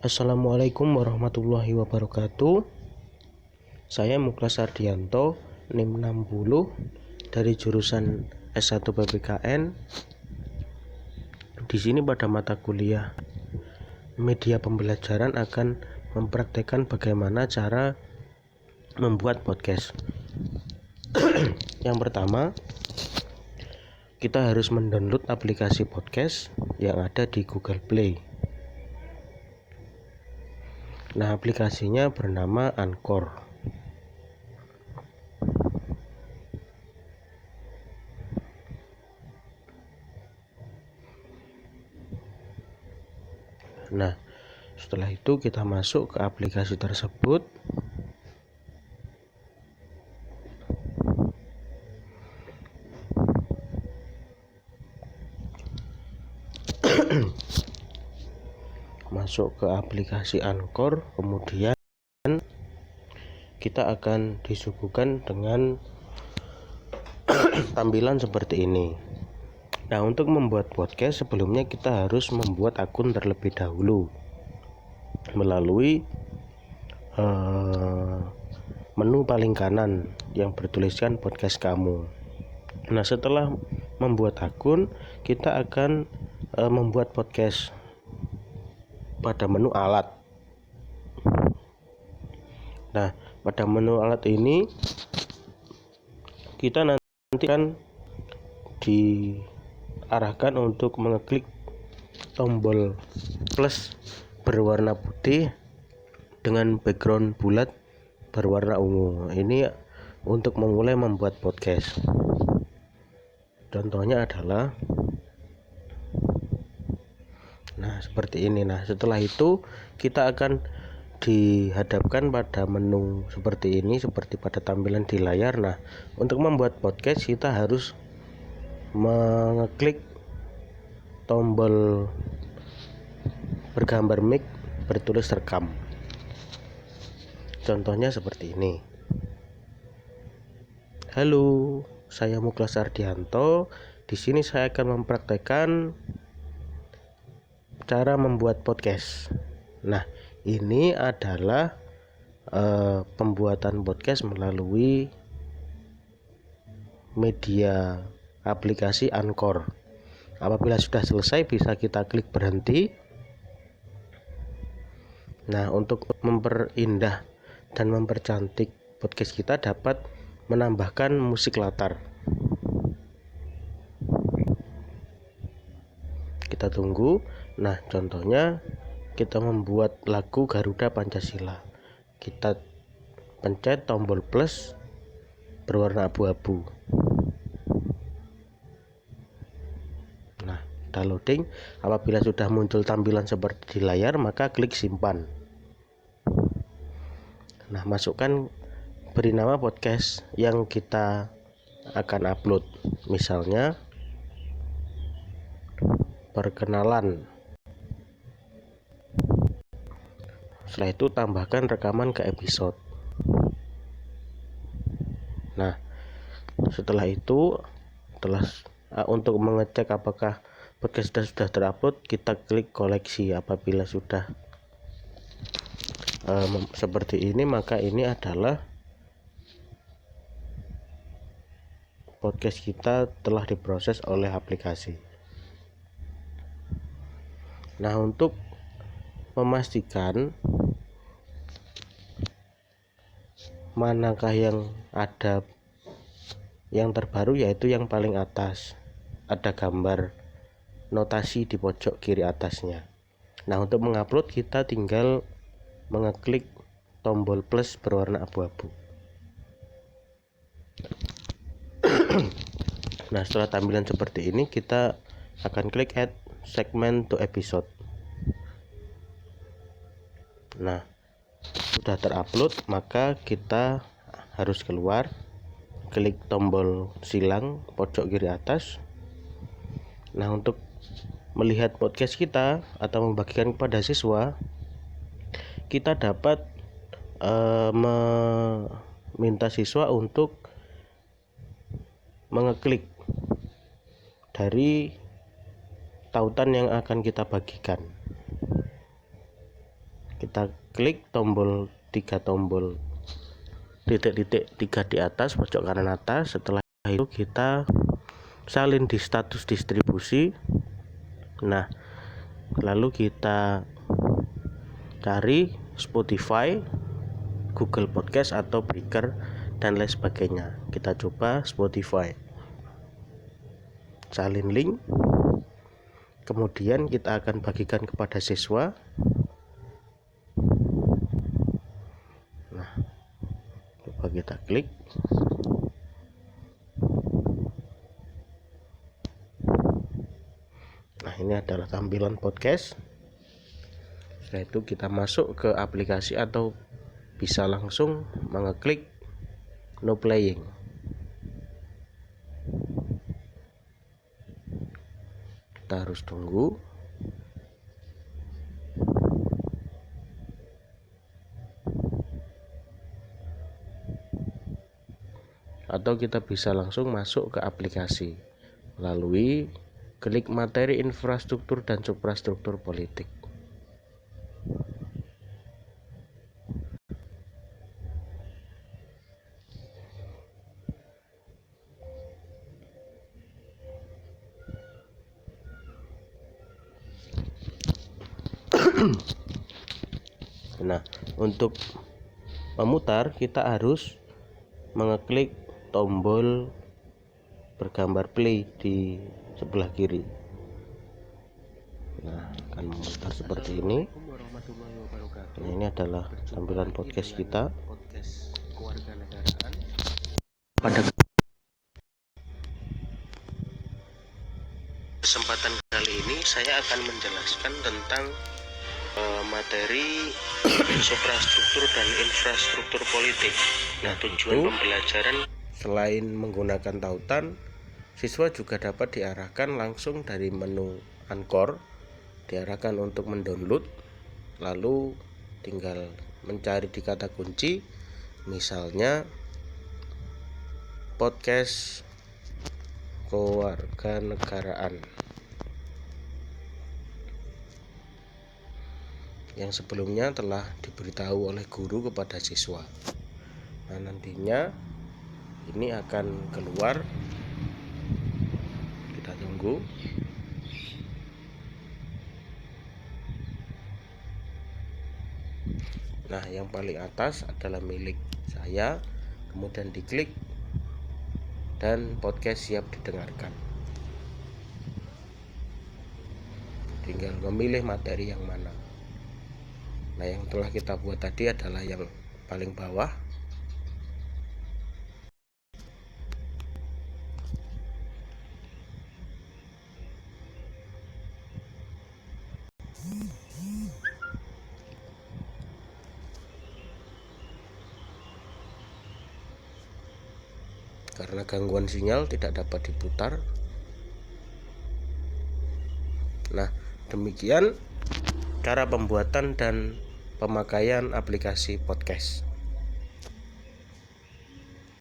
Assalamualaikum warahmatullahi wabarakatuh. Saya Muklas Ardianto, NIM 60 dari jurusan S1 PPKN. Di sini pada mata kuliah media pembelajaran akan mempraktekkan bagaimana cara membuat podcast. Yang pertama, kita harus mendownload aplikasi podcast yang ada di Google Play. Nah, aplikasinya bernama Anchor. Nah, setelah itu kita masuk ke aplikasi tersebut. Masuk ke aplikasi Anchor, kemudian kita akan disuguhkan dengan tampilan seperti ini. Nah, untuk membuat podcast sebelumnya kita harus membuat akun terlebih dahulu melalui menu paling kanan yang bertuliskan podcast kamu. Nah, setelah membuat akun, kita akan membuat podcast pada menu alat. Nah, pada menu alat ini kita nanti kan diarahkan untuk mengeklik tombol plus berwarna putih dengan background bulat berwarna ungu. Ini untuk memulai membuat podcast. Contohnya adalah seperti ini. Nah, setelah itu kita akan dihadapkan pada menu seperti ini, seperti pada tampilan di layar. Nah, untuk membuat podcast kita harus mengeklik tombol bergambar mic bertulis rekam. Contohnya seperti ini. Halo, saya Muklas Ardianto. Di sini saya akan mempraktekkan cara membuat podcast. Nah, ini adalah pembuatan podcast melalui media aplikasi Anchor. Apabila sudah selesai bisa kita klik berhenti. Nah, untuk memperindah dan mempercantik podcast kita dapat menambahkan musik latar. Kita tunggu. Nah, contohnya kita membuat lagu Garuda Pancasila. Kita pencet tombol plus berwarna abu-abu. Nah, downloading. Apabila sudah muncul tampilan seperti di layar, maka klik simpan. Nah, masukkan, beri nama podcast yang kita akan upload. Misalnya perkenalan. Setelah itu tambahkan rekaman ke episode. Nah, setelah itu untuk mengecek apakah podcast sudah terupload, kita klik koleksi. Apabila sudah seperti ini, maka ini adalah podcast kita telah diproses oleh aplikasi. Nah, untuk memastikan manakah yang ada yang terbaru, yaitu yang paling atas ada gambar notasi di pojok kiri atasnya. Nah, untuk mengupload kita tinggal mengeklik tombol plus berwarna abu-abu. Nah, setelah tampilan seperti ini kita akan klik add segment to episode. Nah, sudah terupload, maka kita harus keluar, klik tombol silang pojok kiri atas. Nah, untuk melihat podcast kita atau membagikan kepada siswa, kita dapat meminta siswa untuk mengeklik dari tautan yang akan kita bagikan. kita klik tombol 3 tombol titik-titik 3 di atas pojok kanan atas. Setelah itu kita salin di status distribusi. Nah, lalu kita cari Spotify, Google Podcast atau Breaker dan lain sebagainya. Kita coba Spotify, salin link, kemudian kita akan bagikan kepada siswa. Nah, coba kita klik. Nah, ini adalah tampilan podcast. Setelah itu kita masuk ke aplikasi atau bisa langsung mengeklik no playing. Kita harus tunggu. Atau kita bisa langsung masuk ke aplikasi melalui klik materi infrastruktur dan suprastruktur politik. Nah, untuk memutar kita harus mengeklik tombol bergambar play di sebelah kiri. Nah, akan memutar seperti ini. Nah, ini adalah tampilan podcast kita. Pada kesempatan kali ini saya akan menjelaskan tentang materi suprastruktur dan infrastruktur politik. Nah, tujuan pembelajaran selain menggunakan tautan, siswa juga dapat diarahkan langsung dari menu Anchor, diarahkan untuk mendownload, lalu tinggal mencari di kata kunci, misalnya podcast kewarganegaraan yang sebelumnya telah diberitahu oleh guru kepada siswa. Nah, nantinya ini akan keluar. Kita tunggu. Nah, yang paling atas adalah milik saya, kemudian diklik dan podcast siap didengarkan. Tinggal memilih materi yang mana. Nah, yang telah kita buat tadi adalah yang paling bawah. Karena gangguan sinyal tidak dapat diputar. Nah, demikian cara pembuatan dan pemakaian aplikasi podcast.